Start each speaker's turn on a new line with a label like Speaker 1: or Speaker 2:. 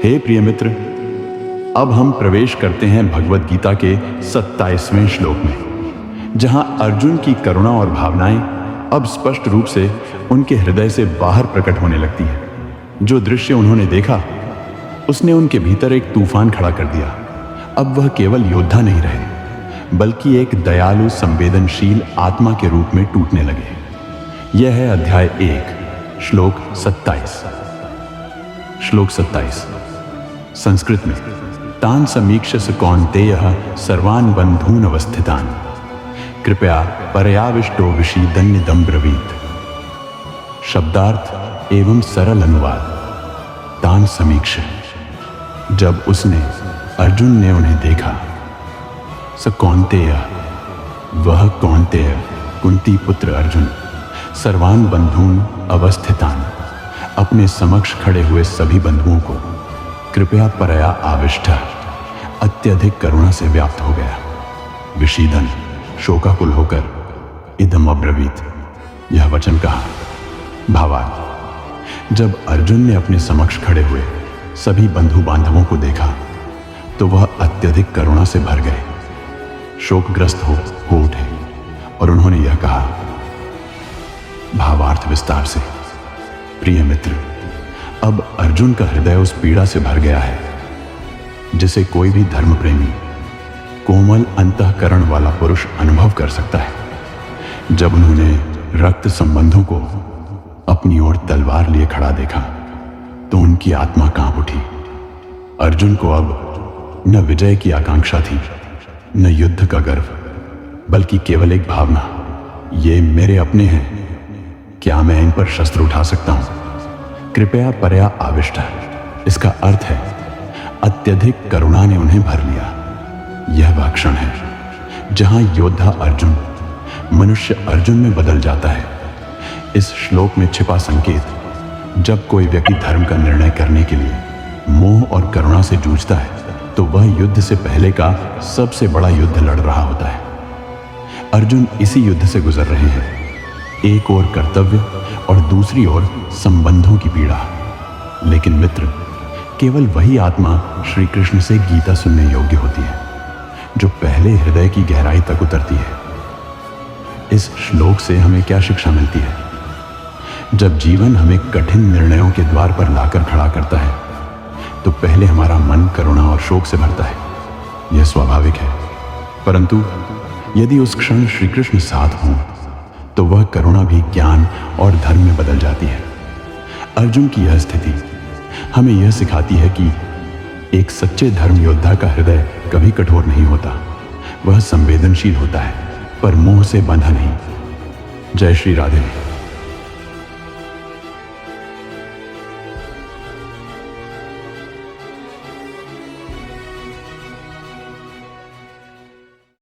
Speaker 1: हे प्रिय मित्र, अब हम प्रवेश करते हैं भगवत गीता के 27वें श्लोक में, जहां अर्जुन की करुणा और भावनाएं अब स्पष्ट रूप से उनके हृदय से बाहर प्रकट होने लगती है। जो दृश्य उन्होंने देखा उसने उनके भीतर एक तूफान खड़ा कर दिया। अब वह केवल योद्धा नहीं रहे, बल्कि एक दयालु संवेदनशील आत्मा के रूप में टूटने लगे। यह है अध्याय 1, श्लोक 27। श्लोक 27 संस्कृत में, तान समीक्ष्य कौन्तेयः सर्वान् बन्धून् अवस्थितान् कृपया परयाविष्टो विषीदन्यदं ब्रवीत। शब्दार्थ एवं सरल अनुवाद। तान समीक्ष्य, जब उसने अर्जुन ने उन्हें देखा, स कौन्तेय, वह कौन्तेय कुंती पुत्र अर्जुन, सर्वान् बंधून् अवस्थितान्, अपने समक्ष खड़े हुए सभी बंधुओं को कृपया परया आविष्ट, अत्यधिक करुणा से व्याप्त हो गया। विषीदन, शोकाकुल होकर, इदम अब्रवीत, यह वचन कहा। भावार्थ, जब अर्जुन ने अपने समक्ष खड़े हुए सभी बंधु बांधवों को देखा तो वह अत्यधिक करुणा से भर गए, शोकग्रस्त हो उठे और उन्होंने यह कहा। भावार्थ विस्तार से। प्रिय मित्र, अब अर्जुन का हृदय उस पीड़ा से भर गया है जिसे कोई भी धर्म प्रेमी, कोमल अंतःकरण वाला पुरुष अनुभव कर सकता है। जब उन्होंने रक्त संबंधों को अपनी ओर तलवार लिए खड़ा देखा तो उनकी आत्मा कांप उठी। अर्जुन को अब न विजय की आकांक्षा थी, न युद्ध का गर्व, बल्कि केवल एक भावना, ये मेरे अपने हैं, क्या मैं इन पर शस्त्र उठा सकता हूं? कृपया परया आविष्ट, इसका अर्थ है अत्यधिक करुणा ने उन्हें भर लिया। यह वह क्षण है जहां योद्धा अर्जुन मनुष्य अर्जुन में बदल जाता है। इस श्लोक में छिपा संकेत, जब कोई व्यक्ति धर्म का निर्णय करने के लिए मोह और करुणा से जूझता है तो वह युद्ध से पहले का सबसे बड़ा युद्ध लड़ रहा होता है। अर्जुन इसी युद्ध से गुजर रहे हैं, एक ओर कर्तव्य और दूसरी ओर संबंधों की पीड़ा। लेकिन मित्र, केवल वही आत्मा श्री कृष्ण से गीता सुनने योग्य होती है जो पहले हृदय की गहराई तक उतरती है। इस श्लोक से हमें क्या शिक्षा मिलती है? जब जीवन हमें कठिन निर्णयों के द्वार पर लाकर खड़ा करता है तो पहले हमारा मन करुणा और शोक से भरता है। यह स्वाभाविक है, परंतु यदि उस क्षण श्री कृष्ण साथ हों तो वह करुणा भी ज्ञान और धर्म में बदल जाती है। अर्जुन की यह स्थिति हमें यह सिखाती है कि एक सच्चे धर्म योद्धा का हृदय कभी कठोर नहीं होता। वह संवेदनशील होता है, पर मोह से बंधा नहीं। जय श्री राधे।